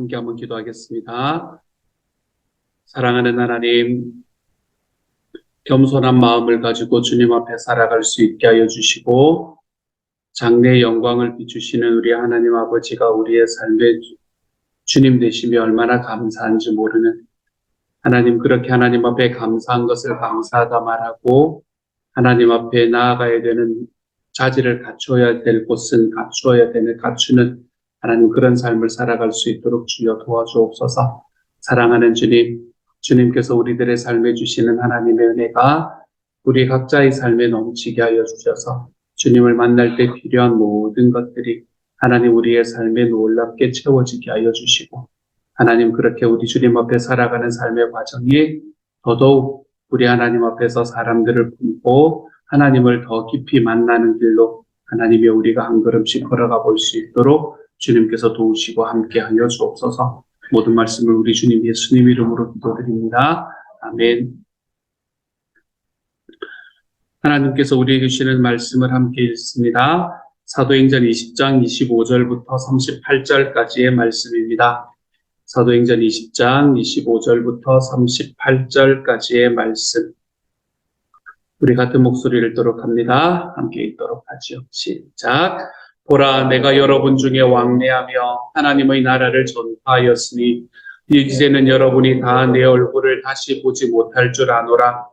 함께 한번 기도하겠습니다. 사랑하는 하나님, 겸손한 마음을 가지고 주님 앞에 살아갈 수 있게 하여 주시고 장래의 영광을 비추시는 우리 하나님 아버지가 우리의 삶의 주님 되시며 얼마나 감사한지 모르는 하나님, 그렇게 하나님 앞에 감사한 것을 감사하다 말하고 하나님 앞에 나아가야 되는 자질을 갖추어야 될 곳은 갖추는 하나님, 그런 삶을 살아갈 수 있도록 주여 도와주옵소서. 사랑하는 주님, 주님께서 우리들의 삶에 주시는 하나님의 은혜가 우리 각자의 삶에 넘치게 하여 주셔서 주님을 만날 때 필요한 모든 것들이 하나님 우리의 삶에 놀랍게 채워지게 하여 주시고 하나님, 그렇게 우리 주님 앞에 살아가는 삶의 과정이 더더욱 우리 하나님 앞에서 사람들을 품고 하나님을 더 깊이 만나는 길로 하나님의 우리가 한 걸음씩 걸어가 볼 수 있도록 주님께서 도우시고 함께 하여 주옵소서. 모든 말씀을 우리 주님 예수님 이름으로 기도드립니다. 아멘. 하나님께서 우리에게 주시는 말씀을 함께 읽습니다. 사도행전 20장 25절부터 38절까지의 말씀입니다. 사도행전 20장 25절부터 38절까지의 말씀. 우리 같은 목소리를 읽도록 합니다. 함께 읽도록 하지요. 시작. 보라, 내가 여러분 중에 왕래하며 하나님의 나라를 전파하였으니 이제는 여러분이 다 내 얼굴을 다시 보지 못할 줄 아노라.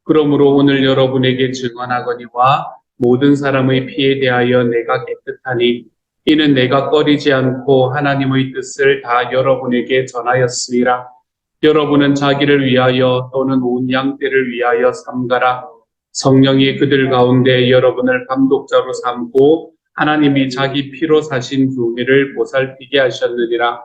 그러므로 오늘 여러분에게 증언하거니와 모든 사람의 피에 대하여 내가 깨끗하니 이는 내가 꺼리지 않고 하나님의 뜻을 다 여러분에게 전하였으리라. 여러분은 자기를 위하여 또는 온 양떼를 위하여 삼가라. 성령이 그들 가운데 여러분을 감독자로 삼고 하나님이 자기 피로 사신 교회를 보살피게 하셨느니라.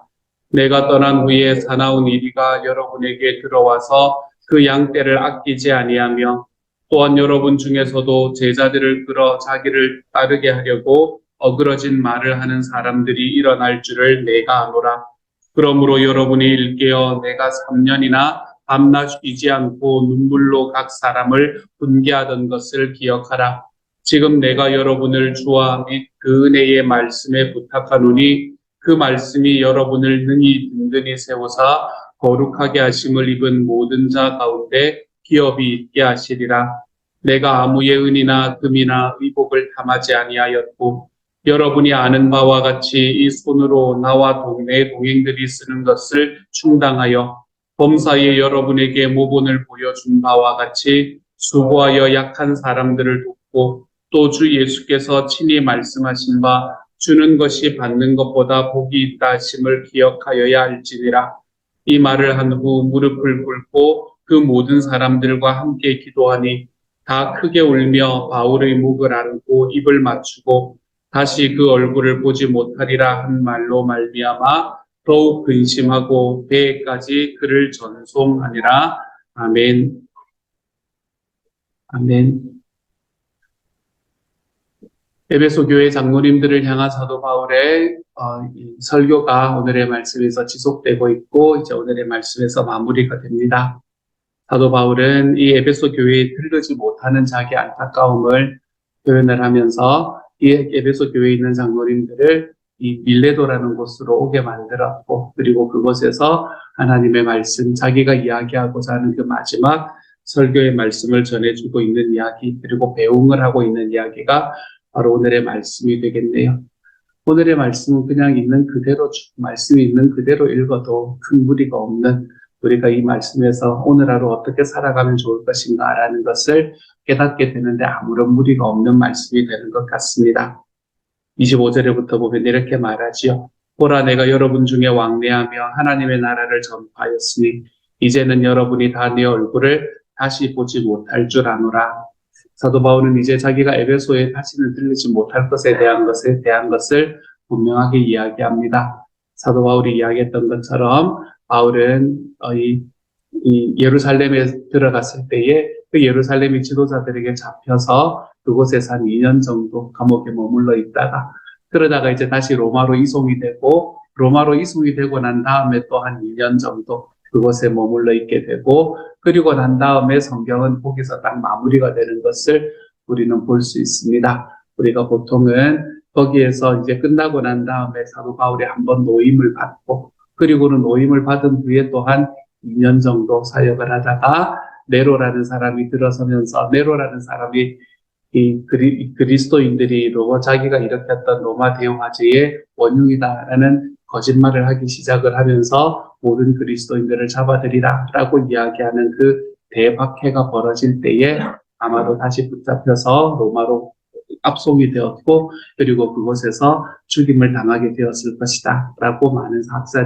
내가 떠난 후에 사나운 이리가 여러분에게 들어와서 그 양떼를 아끼지 아니하며 또한 여러분 중에서도 제자들을 끌어 자기를 따르게 하려고 어그러진 말을 하는 사람들이 일어날 줄을 내가 아노라. 그러므로 여러분이 일깨어 내가 3년이나 밤낮 쉬지 않고 눈물로 각 사람을 훈계하던 것을 기억하라. 지금 내가 여러분을 주와 및 그 은혜의 말씀에 부탁하노니 그 말씀이 여러분을 능히 든든히 세우사 거룩하게 하심을 입은 모든 자 가운데 기업이 있게 하시리라. 내가 아무의 은이나 금이나 의복을 탐하지 아니하였고 여러분이 아는 바와 같이 이 손으로 나와 동네 동행들이 쓰는 것을 충당하여 범사에 여러분에게 모본을 보여준 바와 같이 수고하여 약한 사람들을 돕고 또 주 예수께서 친히 말씀하신 바 주는 것이 받는 것보다 복이 있다 하심을 기억하여야 할지니라. 이 말을 한 후 무릎을 꿇고 그 모든 사람들과 함께 기도하니 다 크게 울며 바울의 목을 안고 입을 맞추고 다시 그 얼굴을 보지 못하리라 한 말로 말미암아 더욱 근심하고 배에까지 그를 전송하니라. 아멘. 아멘. 에베소 교회 장로님들을 향한 사도 바울의 이 설교가 오늘의 말씀에서 지속되고 있고 이제 오늘의 말씀에서 마무리가 됩니다. 사도 바울은 이 에베소 교회에 들르지 못하는 자기 안타까움을 표현을 하면서 이 에베소 교회에 있는 장로님들을 이 밀레도라는 곳으로 오게 만들었고 그리고 그곳에서 하나님의 말씀, 자기가 이야기하고자 하는 그 마지막 설교의 말씀을 전해주고 있는 이야기, 그리고 배웅을 하고 있는 이야기가 바로 오늘의 말씀이 되겠네요. 오늘의 말씀은 그냥 있는 그대로, 말씀이 있는 그대로 읽어도 큰 무리가 없는, 우리가 이 말씀에서 오늘 하루 어떻게 살아가면 좋을 것인가라는 것을 깨닫게 되는데 아무런 무리가 없는 말씀이 되는 것 같습니다. 25절부터 보면 이렇게 말하지요. 보라, 내가 여러분 중에 왕래하며 하나님의 나라를 전파하였으니 이제는 여러분이 다 내 얼굴을 다시 보지 못할 줄 아노라. 사도 바울은 이제 자기가 에베소에 다시는 들리지 못할 것에 대한 것을 분명하게 이야기합니다. 사도 바울이 이야기했던 것처럼 바울은 이 예루살렘에 들어갔을 때에 그 예루살렘의 지도자들에게 잡혀서 그곳에서 한 2년 정도 감옥에 머물러 있다가 그러다가 이제 다시 로마로 이송이 되고 난 다음에 또 한 2년 정도 그곳에 머물러 있게 되고 그리고 난 다음에 성경은 거기서 딱 마무리가 되는 것을 우리는 볼 수 있습니다. 우리가 보통은 거기에서 이제 끝나고 난 다음에 사도 바울이 한번 노임을 받고 그리고는 노임을 받은 후에 또한 2년 정도 사역을 하다가 네로라는 사람이 들어서면서 네로라는 사람이 이 그리스도인들이 자기가 일으켰던 로마 대화제의 원흉이다라는 거짓말을 하기 시작을 하면서 모든 그리스도인들을 잡아들이라라고 이야기하는 그 대박해가 벌어질 때에 아마도 다시 붙잡혀서 로마로 압송이 되었고 그리고 그곳에서 죽임을 당하게 되었을 것이다라고 많은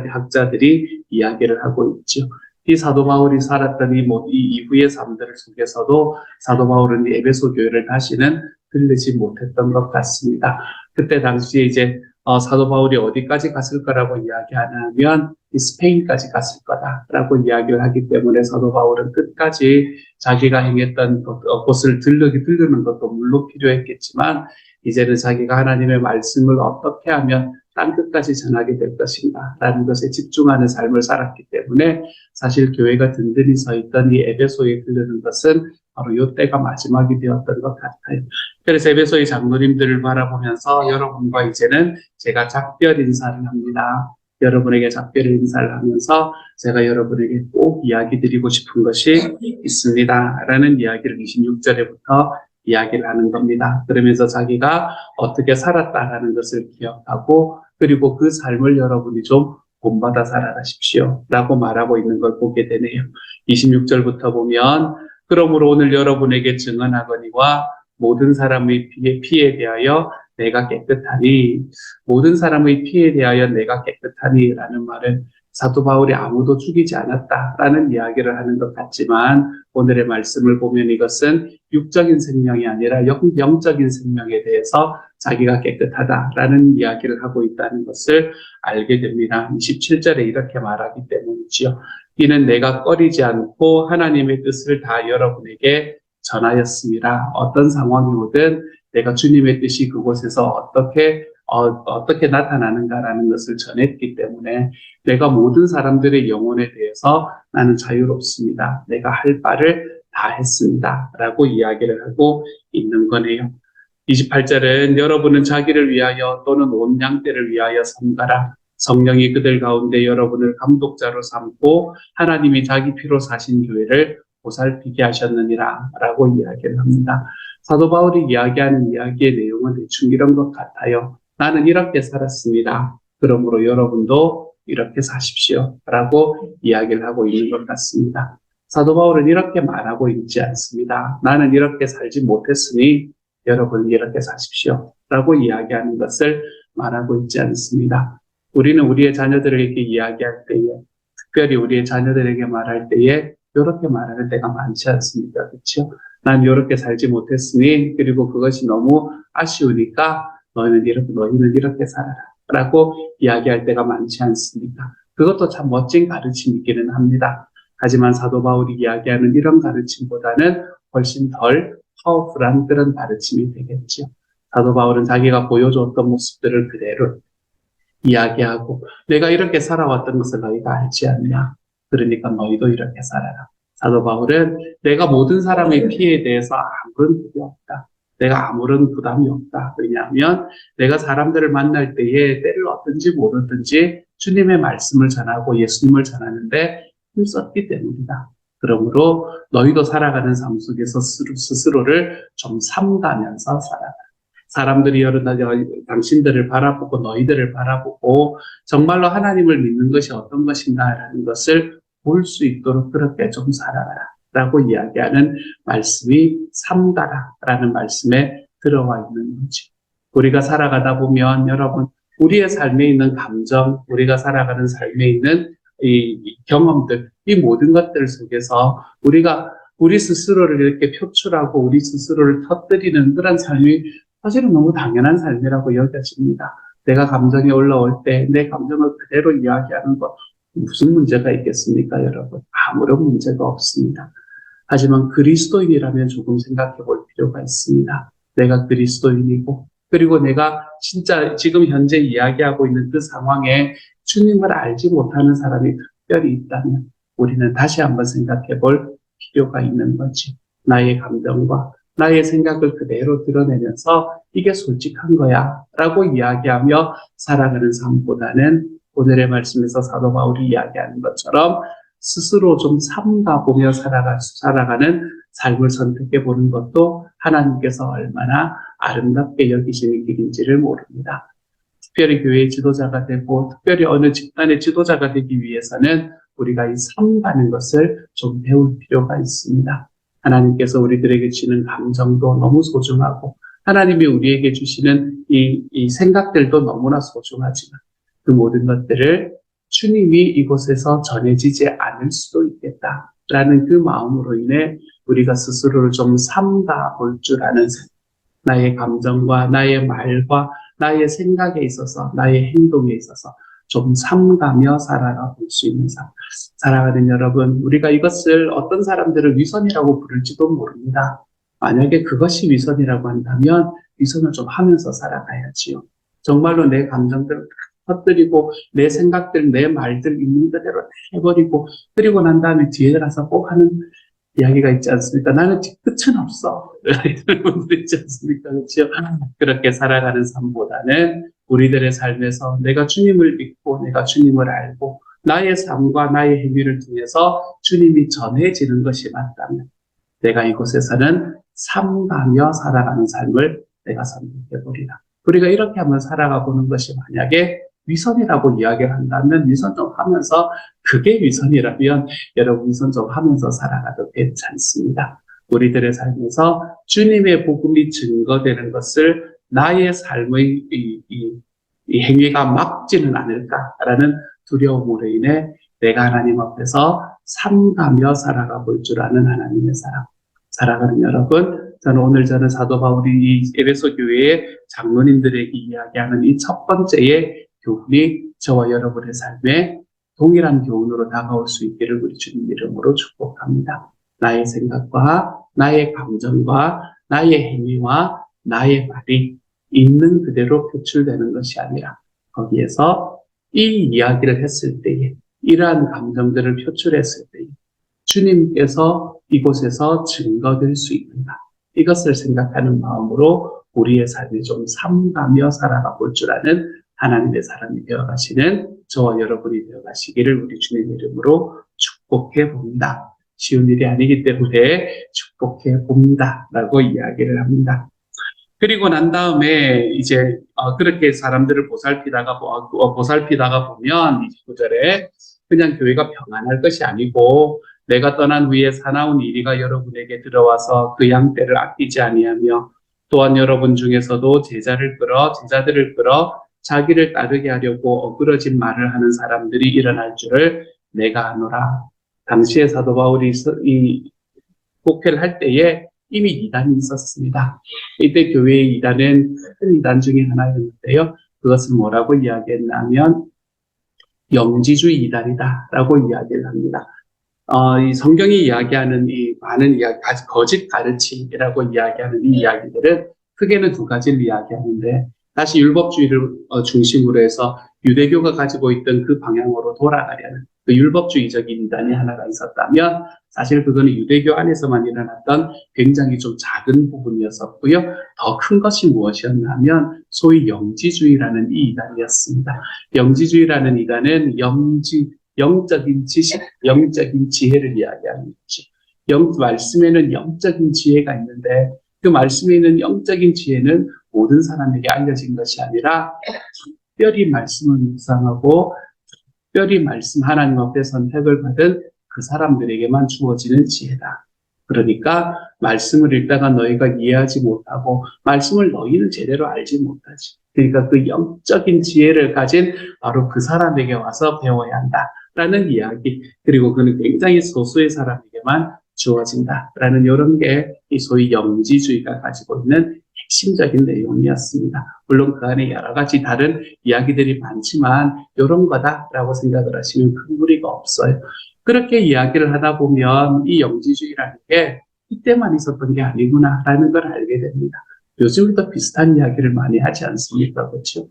학자들이 이야기를 하고 있죠. 이 사도 바울이 살았던 이 이후의 삶들 속에서도 사도 바울은 이 에베소 교회를 다시는 들르지 못했던 것 같습니다. 그때 당시에 이제 사도 바울이 어디까지 갔을 거라고 이야기하냐면 이 스페인까지 갔을 거다라고 이야기를 하기 때문에 사도 바울은 끝까지 자기가 행했던 곳을 들르는 것도 물론 필요했겠지만 이제는 자기가 하나님의 말씀을 어떻게 하면 땅 끝까지 전하게 될 것인가 라는 것에 집중하는 삶을 살았기 때문에 사실 교회가 든든히 서 있던 이 에베소에 들르는 것은 바로 이때가 마지막이 되었던 것 같아요. 그래서 에베소의 장로님들을 바라보면서 여러분과 이제는 제가 작별 인사를 합니다. 여러분에게 작별 인사를 하면서 제가 여러분에게 꼭 이야기 드리고 싶은 것이 있습니다. 라는 이야기를 26절에부터 이야기를 하는 겁니다. 그러면서 자기가 어떻게 살았다라는 것을 기억하고 그리고 그 삶을 여러분이 좀 본받아 살아가십시오. 라고 말하고 있는 걸 보게 되네요. 26절부터 보면 그러므로 오늘 여러분에게 증언하거니와 모든 사람의 피에 대하여 내가 깨끗하니 모든 사람의 피에 대하여 내가 깨끗하니 라는 말은 사도 바울이 아무도 죽이지 않았다라는 이야기를 하는 것 같지만 오늘의 말씀을 보면 이것은 육적인 생명이 아니라 영적인 생명에 대해서 자기가 깨끗하다라는 이야기를 하고 있다는 것을 알게 됩니다. 27절에 이렇게 말하기 때문이지요. 이는 내가 꺼리지 않고 하나님의 뜻을 다 여러분에게 전하였습니다. 어떤 상황이 오든 내가 주님의 뜻이 그곳에서 어떻게 나타나는가라는 것을 전했기 때문에 내가 모든 사람들의 영혼에 대해서 나는 자유롭습니다. 내가 할 바를 다 했습니다. 라고 이야기를 하고 있는 거네요. 28절은 여러분은 자기를 위하여 또는 온 양떼를 위하여 삼가라. 성령이 그들 가운데 여러분을 감독자로 삼고 하나님이 자기 피로 사신 교회를 보살피게 하셨느니라 라고 이야기를 합니다. 사도 바울이 이야기하는 이야기의 내용은 대충 이런 것 같아요. 나는 이렇게 살았습니다. 그러므로 여러분도 이렇게 사십시오. 라고 이야기를 하고 있는 것 같습니다. 사도 바울은 이렇게 말하고 있지 않습니다. 나는 이렇게 살지 못했으니 여러분 이렇게 사십시오. 라고 이야기하는 것을 말하고 있지 않습니다. 우리는 우리의 자녀들에게 이야기할 때에 특별히 우리의 자녀들에게 말할 때에 이렇게 말하는 때가 많지 않습니까? 그렇죠? 난 이렇게 살지 못했으니 그리고 그것이 너무 아쉬우니까 너희는 이렇게 살아라 라고 이야기할 때가 많지 않습니까? 그것도 참 멋진 가르침이기는 합니다. 하지만 사도 바울이 이야기하는 이런 가르침보다는 훨씬 덜 파워풀한 그런 가르침이 되겠죠. 사도 바울은 자기가 보여줬던 모습들을 그대로 이야기하고 내가 이렇게 살아왔던 것을 너희가 알지 않냐? 그러니까 너희도 이렇게 살아라. 사도 바울은 내가 모든 사람의 피에 대해서 아무런 부담이 없다. 내가 아무런 부담이 없다. 왜냐하면 내가 사람들을 만날 때에 때를 어떤지 모르든지 주님의 말씀을 전하고 예수님을 전하는데 힘썼기 때문이다. 그러므로 너희도 살아가는 삶 속에서 스스로를 좀 삼가면서 살아라. 사람들이 당신들을 바라보고 너희들을 바라보고 정말로 하나님을 믿는 것이 어떤 것인가라는 것을 볼 수 있도록 그렇게 좀 살아라 라고 이야기하는 말씀이 삼가라 라는 말씀에 들어와 있는 거지. 우리가 살아가다 보면 여러분 우리의 삶에 있는 감정, 우리가 살아가는 삶에 있는 이 경험들, 이 모든 것들 속에서 우리 스스로를 이렇게 표출하고 우리 스스로를 터뜨리는 그런 삶이 사실은 너무 당연한 삶이라고 여겨집니다. 내가 감정이 올라올 때 내 감정을 그대로 이야기하는 것 무슨 문제가 있겠습니까, 여러분? 아무런 문제가 없습니다. 하지만 그리스도인이라면 조금 생각해 볼 필요가 있습니다. 내가 그리스도인이고 그리고 내가 진짜 지금 현재 이야기하고 있는 그 상황에 주님을 알지 못하는 사람이 특별히 있다면 우리는 다시 한번 생각해 볼 필요가 있는 거지. 나의 감정과 나의 생각을 그대로 드러내면서 이게 솔직한 거야 라고 이야기하며 살아가는 삶보다는 오늘의 말씀에서 사도 바울이 이야기하는 것처럼 스스로 좀 삼가보며 살아가는 삶을 선택해 보는 것도 하나님께서 얼마나 아름답게 여기시는 길인지를 모릅니다. 특별히 교회의 지도자가 되고 특별히 어느 집단의 지도자가 되기 위해서는 우리가 이 삼가는 것을 좀 배울 필요가 있습니다. 하나님께서 우리들에게 주시는 감정도 너무 소중하고 하나님이 우리에게 주시는 이 생각들도 너무나 소중하지만 그 모든 것들을 주님이 이곳에서 전해지지 않을 수도 있겠다라는 그 마음으로 인해 우리가 스스로를 좀 삼가 볼 줄 아는 나의 감정과 나의 말과 나의 생각에 있어서 나의 행동에 있어서 좀 삼가며 살아가 볼 수 있는 삶. 살아가는 여러분, 우리가 이것을 어떤 사람들은 위선이라고 부를지도 모릅니다. 만약에 그것이 위선이라고 한다면 위선을 좀 하면서 살아가야지요. 정말로 내 감정들을 터뜨리고 내 생각들, 내 말들 있는 그대로 다 해버리고 그리고 난 다음에 뒤에 가서 꼭 하는 이야기가 있지 않습니까? 나는 끝은 없어. 이런 분들 있지 않습니까? 그렇죠? 그렇게 살아가는 삶보다는 우리들의 삶에서 내가 주님을 믿고 내가 주님을 알고 나의 삶과 나의 행위를 통해서 주님이 전해지는 것이 맞다면 내가 이곳에서는 삼가며 살아가는 삶을 내가 선택해보리라. 우리가 이렇게 한번 살아가 보는 것이 만약에 위선이라고 이야기를 한다면 위선 좀 하면서 그게 위선이라면 여러분 위선 좀 하면서 살아가도 괜찮습니다. 우리들의 삶에서 주님의 복음이 증거되는 것을 나의 삶의 이 행위가 막지는 않을까라는 두려움으로 인해 내가 하나님 앞에서 삼가며 살아가 볼 줄 아는 하나님의 사람. 살아가는 여러분, 저는 사도 바울이 이 에베소 교회의 장로님들에게 이야기하는 이 첫 번째의 교훈이 저와 여러분의 삶에 동일한 교훈으로 다가올 수 있기를 우리 주님 이름으로 축복합니다. 나의 생각과 나의 감정과 나의 행위와 나의 말이 있는 그대로 표출되는 것이 아니라 거기에서 이 이야기를 했을 때에 이러한 감정들을 표출했을 때에 주님께서 이곳에서 증거될 수 있는가 이것을 생각하는 마음으로 우리의 삶을 좀 삼가며 살아가 볼 줄 아는 하나님의 사람이 되어가시는 저와 여러분이 되어가시기를 우리 주님 이름으로 축복해 봅니다. 쉬운 일이 아니기 때문에 축복해 봅니다 라고 이야기를 합니다. 그리고 난 다음에 이제 그렇게 사람들을 보살피다가 보면 29절에 그냥 교회가 평안할 것이 아니고 내가 떠난 후에 사나운 이리가 여러분에게 들어와서 그 양떼를 아끼지 아니하며 또한 여러분 중에서도 제자들을 끌어 자기를 따르게 하려고 어그러진 말을 하는 사람들이 일어날 줄을 내가 아노라. 당시에 사도 바울이 이 목회를 할 때에 이미 이단이 있었습니다. 이때 교회의 이단은 큰 이단 중에 하나였는데요. 그것은 뭐라고 이야기했냐면 영지주의 이단이다라고 이야기를 합니다. 이 성경이 이야기하는 이 많은 이야기, 거짓 가르침이라고 이야기하는 이 이야기들은 크게는 두 가지를 이야기하는데 다시 율법주의를 중심으로 해서 유대교가 가지고 있던 그 방향으로 돌아가려는 그 율법주의적인 이단이 하나가 있었다면 사실 그거는 유대교 안에서만 일어났던 굉장히 좀 작은 부분이었었고요. 더 큰 것이 무엇이었냐면 소위 영지주의라는 이 이단이었습니다. 영지주의라는 이단은 영적인 지식, 영적인 지혜를 이야기하는 거지. 말씀에는 영적인 지혜가 있는데 그 말씀에 있는 영적인 지혜는 모든 사람에게 알려진 것이 아니라 특별히 말씀을 묵상하고 특별히 하나님 앞에 선택을 받은 그 사람들에게만 주어지는 지혜다. 그러니까 말씀을 읽다가 너희가 이해하지 못하고 말씀을 너희는 제대로 알지 못하지. 그러니까 그 영적인 지혜를 가진 바로 그 사람에게 와서 배워야 한다라는 이야기. 그리고 그는 굉장히 소수의 사람에게만 주어진다라는 이런 게 이 소위 영지주의가 가지고 있는 핵심적인 내용이었습니다. 물론 그 안에 여러 가지 다른 이야기들이 많지만 이런 거다라고 생각을 하시면 큰 무리가 없어요. 그렇게 이야기를 하다 보면 이 영지주의라는 게 이때만 있었던 게 아니구나라는 걸 알게 됩니다. 요즘도 비슷한 이야기를 많이 하지 않습니까? 그렇죠?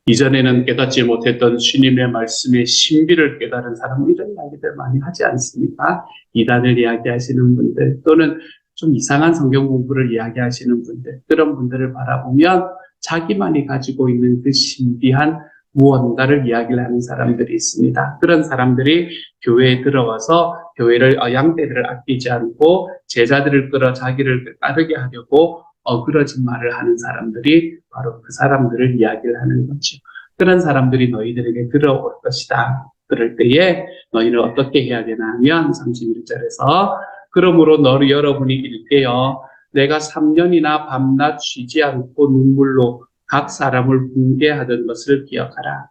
이전에는 깨닫지 못했던 주님의 말씀의 신비를 깨달은 사람은 이런 이야기들 많이 하지 않습니까? 이단을 이야기하시는 분들 또는 좀 이상한 성경 공부를 이야기하시는 분들 그런 분들을 바라보면 자기만이 가지고 있는 그 신비한 무언가를 이야기를 하는 사람들이 있습니다. 그런 사람들이 교회에 들어와서 교회를 양떼를 아끼지 않고 제자들을 끌어 자기를 따르게 하려고 어그러진 말을 하는 사람들이 바로 그 사람들을 이야기를 하는 거죠. 그런 사람들이 너희들에게 들어올 것이다. 그럴 때에 너희는 어떻게 해야 되나 하면 31절에서 그러므로 여러분이 일깨어 내가 3년이나 밤낮 쉬지 않고 눈물로 각 사람을 붕괴하던 것을 기억하라.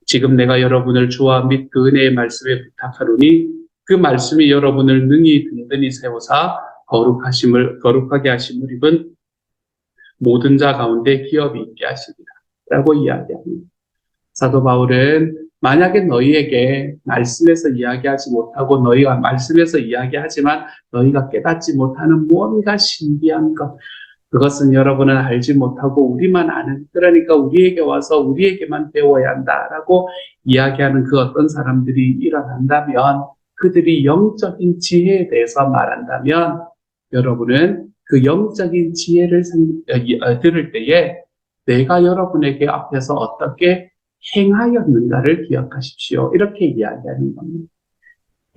지금 내가 여러분을 주와 및 그 은혜의 말씀에 부탁하노니 그 말씀이 여러분을 능히 든든히 세우사 거룩하게 하심을 입은 모든 자 가운데 기업이 있게 하시리라. 라고 이야기합니다. 사도 바울은 만약에 너희에게 말씀에서 이야기하지 못하고 너희가 말씀에서 이야기하지만 너희가 깨닫지 못하는 무언가 신비한 것, 그것은 여러분은 알지 못하고 우리만 아는, 그러니까 우리에게 와서 우리에게만 배워야 한다라고 이야기하는 그 어떤 사람들이 일어난다면, 그들이 영적인 지혜에 대해서 말한다면 여러분은 그 영적인 지혜를 들을 때에 내가 여러분에게 앞에서 어떻게 행하였는가를 기억하십시오. 이렇게 이야기하는 겁니다.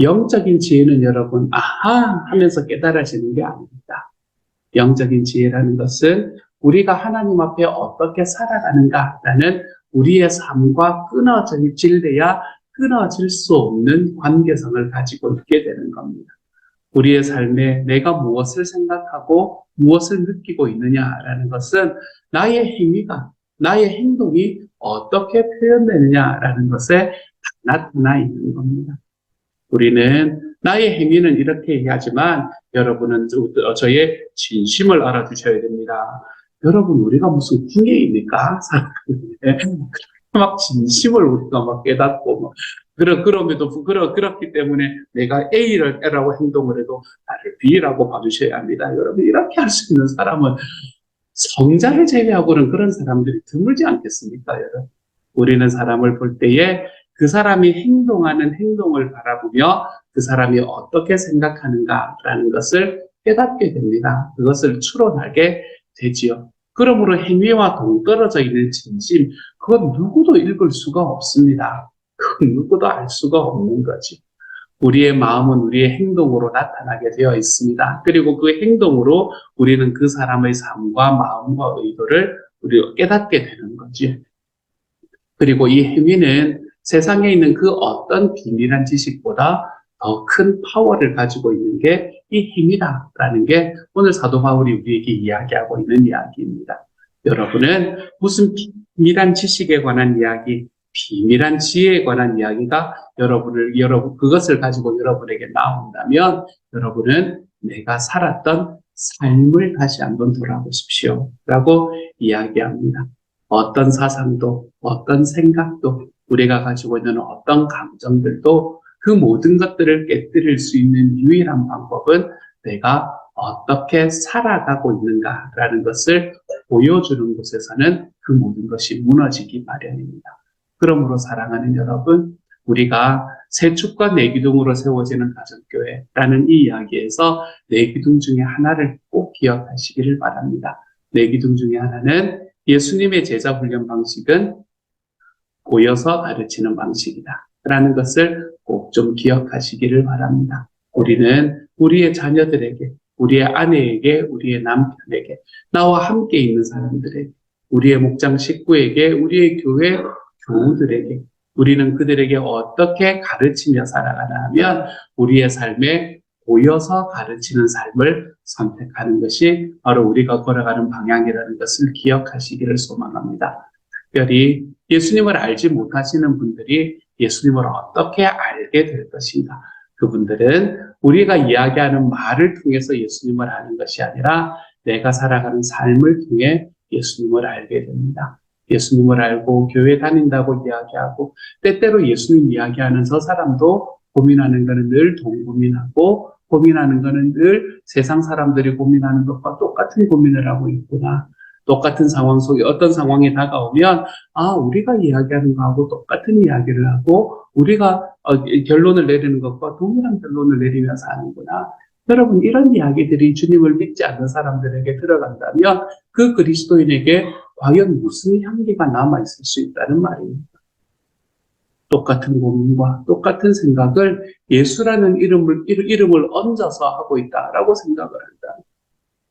영적인 지혜는 여러분 아하 하면서 깨달아지는 게 아닙니다. 영적인 지혜라는 것은 우리가 하나님 앞에 어떻게 살아가는가라는 우리의 삶과 끊어질래야 끊어질 수 없는 관계성을 가지고 있게 되는 겁니다. 우리의 삶에 내가 무엇을 생각하고 무엇을 느끼고 있느냐라는 것은 나의 행위가, 나의 행동이 어떻게 표현되느냐라는 것에 나타나 있는 겁니다. 우리는 나의 행위는 이렇게 얘기하지만 여러분은 저의 진심을 알아주셔야 됩니다. 여러분, 우리가 무슨 궁예입니까? 막 진심을 우리가 막 깨닫고 그렇기 때문에 내가 A라고 행동을 해도 나를 B라고 봐주셔야 합니다. 여러분, 이렇게 할 수 있는 사람은 성자를 제외하고는 그런 사람들이 드물지 않겠습니까, 여러분? 우리는 사람을 볼 때에 그 사람이 행동하는 행동을 바라보며 그 사람이 어떻게 생각하는가라는 것을 깨닫게 됩니다. 그것을 추론하게 되지요. 그러므로 행위와 동떨어져 있는 진심, 그건 누구도 읽을 수가 없습니다. 그건 누구도 알 수가 없는 거지. 우리의 마음은 우리의 행동으로 나타나게 되어 있습니다. 그리고 그 행동으로 우리는 그 사람의 삶과 마음과 의도를 우리가 깨닫게 되는 거지. 그리고 이 행위는 세상에 있는 그 어떤 비밀한 지식보다 더 큰 파워를 가지고 있는 게 이 힘이다라는 게 오늘 사도 바울이 우리에게 이야기하고 있는 이야기입니다. 여러분은 무슨 비밀한 지식에 관한 이야기, 비밀한 지혜에 관한 이야기가 그것을 가지고 여러분에게 나온다면 여러분은 내가 살았던 삶을 다시 한번 돌아보십시오 라고 이야기합니다. 어떤 사상도, 어떤 생각도, 우리가 가지고 있는 어떤 감정들도 그 모든 것들을 깨뜨릴 수 있는 유일한 방법은 내가 어떻게 살아가고 있는가라는 것을 보여주는 곳에서는 그 모든 것이 무너지기 마련입니다. 그러므로 사랑하는 여러분, 우리가 세 축과 네 기둥으로 세워지는 가정교회라는 이 이야기에서 네 기둥 중에 하나를 꼭 기억하시기를 바랍니다. 네 기둥 중에 하나는 예수님의 제자 훈련 방식은 보여서 가르치는 방식이다 라는 것을 꼭 좀 기억하시기를 바랍니다. 우리는 우리의 자녀들에게, 우리의 아내에게, 우리의 남편에게, 나와 함께 있는 사람들에게, 우리의 목장 식구에게, 우리의 교회 교우들에게 우리는 그들에게 어떻게 가르치며 살아가나 하면 우리의 삶에 보여서 가르치는 삶을 선택하는 것이 바로 우리가 걸어가는 방향이라는 것을 기억하시기를 소망합니다. 특별히 예수님을 알지 못하시는 분들이 예수님을 어떻게 알게 될 것인가? 그분들은 우리가 이야기하는 말을 통해서 예수님을 아는 것이 아니라 내가 살아가는 삶을 통해 예수님을 알게 됩니다. 예수님을 알고 교회 다닌다고 이야기하고 때때로 예수님 이야기하는 저 사람도 고민하는 것은 늘 동고민하고 고민하는 것은 늘 세상 사람들이 고민하는 것과 똑같은 고민을 하고 있구나. 똑같은 상황 속에 어떤 상황이 다가오면 우리가 이야기하는 거하고 똑같은 이야기를 하고 우리가 결론을 내리는 것과 동일한 결론을 내리면서 하는구나. 여러분, 이런 이야기들이 주님을 믿지 않는 사람들에게 들어간다면 그 그리스도인에게 과연 무슨 향기가 남아있을 수 있다는 말입니다. 똑같은 고민과 똑같은 생각을 예수라는 이름을 얹어서 하고 있다라고 생각을 한다.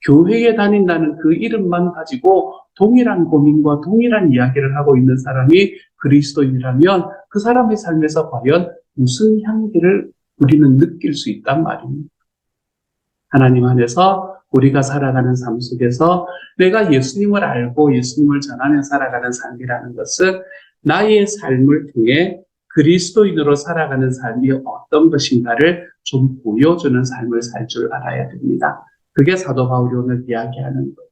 교회에 다닌다는 그 이름만 가지고 동일한 고민과 동일한 이야기를 하고 있는 사람이 그리스도인이라면 그 사람의 삶에서 과연 무슨 향기를 우리는 느낄 수 있단 말입니다. 하나님 안에서 우리가 살아가는 삶 속에서 내가 예수님을 알고 예수님을 전하며 살아가는 삶이라는 것은 나의 삶을 통해 그리스도인으로 살아가는 삶이 어떤 것인가를 좀 보여주는 삶을 살 줄 알아야 됩니다. 그게 사도 바울이 오늘 이야기하는 거예요.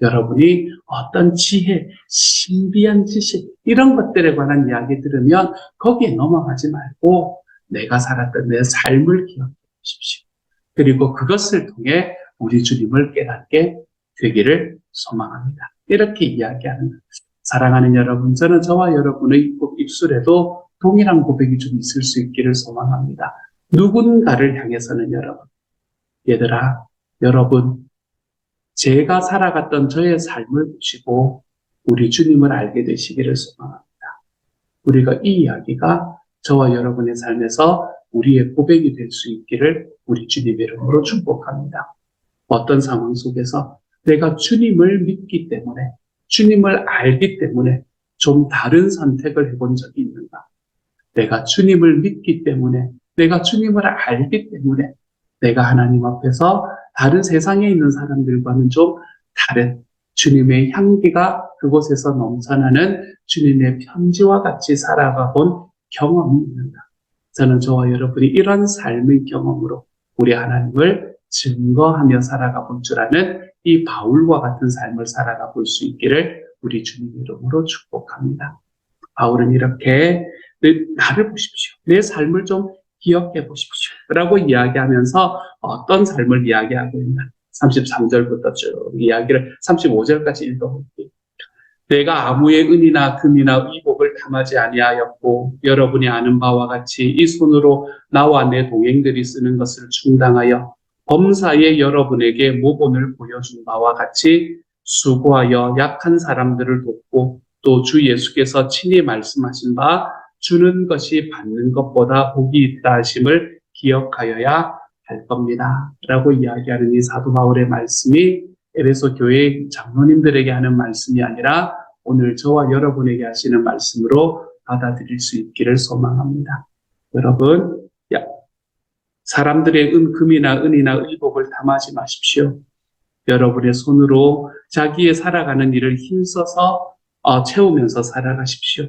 여러분이 어떤 지혜, 신비한 지식 이런 것들에 관한 이야기 들으면 거기에 넘어가지 말고 내가 살았던 내 삶을 기억해 보십시오. 그리고 그것을 통해 우리 주님을 깨닫게 되기를 소망합니다. 이렇게 이야기하는 거예요. 사랑하는 여러분, 저는 저와 여러분의 입술에도 동일한 고백이 좀 있을 수 있기를 소망합니다. 누군가를 향해서는 여러분, 얘들아, 여러분, 제가 살아갔던 저의 삶을 보시고 우리 주님을 알게 되시기를 소망합니다. 우리가 이 이야기가 저와 여러분의 삶에서 우리의 고백이 될 수 있기를 우리 주님의 이름으로 축복합니다. 어떤 상황 속에서 내가 주님을 믿기 때문에, 주님을 알기 때문에 좀 다른 선택을 해본 적이 있는가? 내가 주님을 믿기 때문에, 내가 주님을 알기 때문에 내가 하나님 앞에서 다른 세상에 있는 사람들과는 좀 다른 주님의 향기가 그곳에서 넘쳐나는 주님의 편지와 같이 살아가 본 경험이 있는가? 저는 저와 여러분이 이런 삶의 경험으로 우리 하나님을 증거하며 살아가 볼 줄 아는 이 바울과 같은 삶을 살아가 볼 수 있기를 우리 주님 이름으로 축복합니다. 바울은 이렇게 나를 보십시오. 내 삶을 좀 기억해 보십시오. 라고 이야기하면서 어떤 삶을 이야기하고 있나. 33절부터 쭉 이야기를 35절까지 읽어볼게요. 내가 아무의 은이나 금이나 의복을 탐하지 아니하였고 여러분이 아는 바와 같이 이 손으로 나와 내 동행들이 쓰는 것을 충당하여 범사에 여러분에게 모본을 보여준 바와 같이 수고하여 약한 사람들을 돕고 또 주 예수께서 친히 말씀하신 바 주는 것이 받는 것보다 복이 있다 하심을 기억하여야 할 겁니다. 라고 이야기하는 이 사도 바울의 말씀이 에베소 교회 장로님들에게 하는 말씀이 아니라 오늘 저와 여러분에게 하시는 말씀으로 받아들일 수 있기를 소망합니다. 여러분, 사람들의 금이나 은이나 의복을 탐하지 마십시오. 여러분의 손으로 자기의 살아가는 일을 힘써서 채우면서 살아가십시오.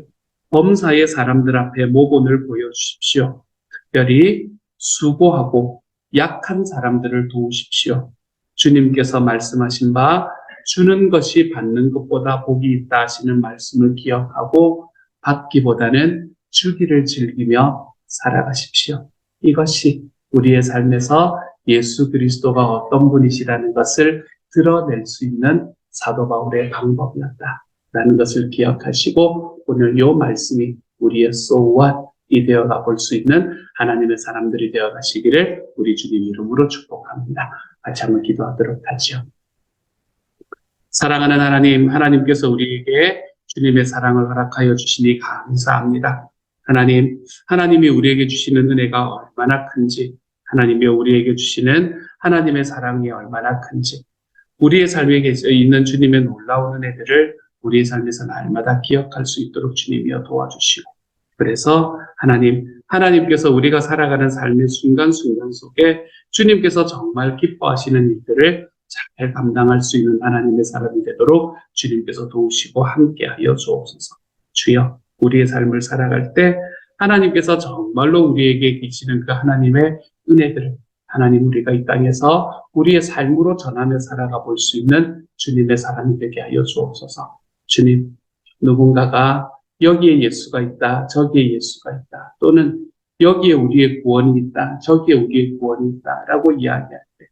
범사의 사람들 앞에 모본을 보여주십시오. 특별히 수고하고 약한 사람들을 도우십시오. 주님께서 말씀하신 바 주는 것이 받는 것보다 복이 있다 하시는 말씀을 기억하고 받기보다는 주기를 즐기며 살아가십시오. 이것이 우리의 삶에서 예수 그리스도가 어떤 분이시라는 것을 드러낼 수 있는 사도 바울의 방법이었다라는 것을 기억하시고 오늘 이 말씀이 우리의 so what이 되어가 볼 수 있는 하나님의 사람들이 되어 가시기를 우리 주님 이름으로 축복합니다. 같이 한번 기도하도록 하죠. 사랑하는 하나님, 하나님께서 우리에게 주님의 사랑을 허락하여 주시니 감사합니다. 하나님이 우리에게 주시는 은혜가 얼마나 큰지, 하나님이 우리에게 주시는 하나님의 사랑이 얼마나 큰지, 우리의 삶에 있는 주님의 놀라운 은혜들을 우리의 삶에서 날마다 기억할 수 있도록 주님이여 도와주시고, 그래서 하나님께서 우리가 살아가는 삶의 순간순간 속에 주님께서 정말 기뻐하시는 일들을 잘 감당할 수 있는 하나님의 사람이 되도록 주님께서 도우시고 함께하여 주옵소서. 주여, 우리의 삶을 살아갈 때 하나님께서 정말로 우리에게 계시는 그 하나님의 은혜들을 하나님 우리가 이 땅에서 우리의 삶으로 전하며 살아가 볼 수 있는 주님의 사람이 되게 하여 주옵소서. 주님, 누군가가 여기에 예수가 있다, 저기에 예수가 있다, 또는 여기에 우리의 구원이 있다, 저기에 우리의 구원이 있다 라고 이야기할 때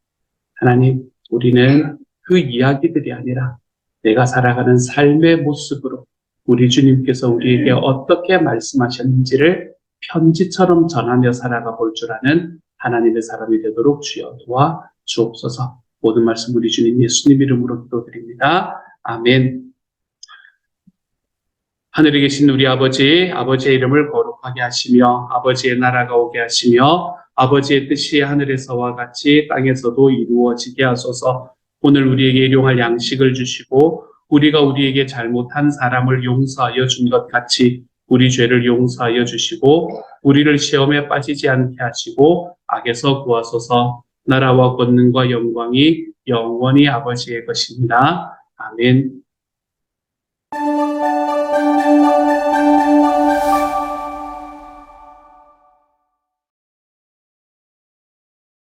하나님, 우리는 그 이야기들이 아니라 내가 살아가는 삶의 모습으로 우리 주님께서 우리에게 어떻게 말씀하셨는지를 편지처럼 전하며 살아가 볼 줄 아는 하나님의 사람이 되도록 주여 도와 주옵소서. 모든 말씀 우리 주님 예수님 이름으로 기도드립니다. 아멘. 하늘에 계신 우리 아버지, 아버지의 이름을 거룩하게 하시며 아버지의 나라가 오게 하시며 아버지의 뜻이 하늘에서와 같이 땅에서도 이루어지게 하소서. 오늘 우리에게 일용할 양식을 주시고 우리가 우리에게 잘못한 사람을 용서하여 준 것 같이 우리 죄를 용서하여 주시고 우리를 시험에 빠지지 않게 하시고 악에서 구하소서. 나라와 권능과 영광이 영원히 아버지의 것입니다. 아멘.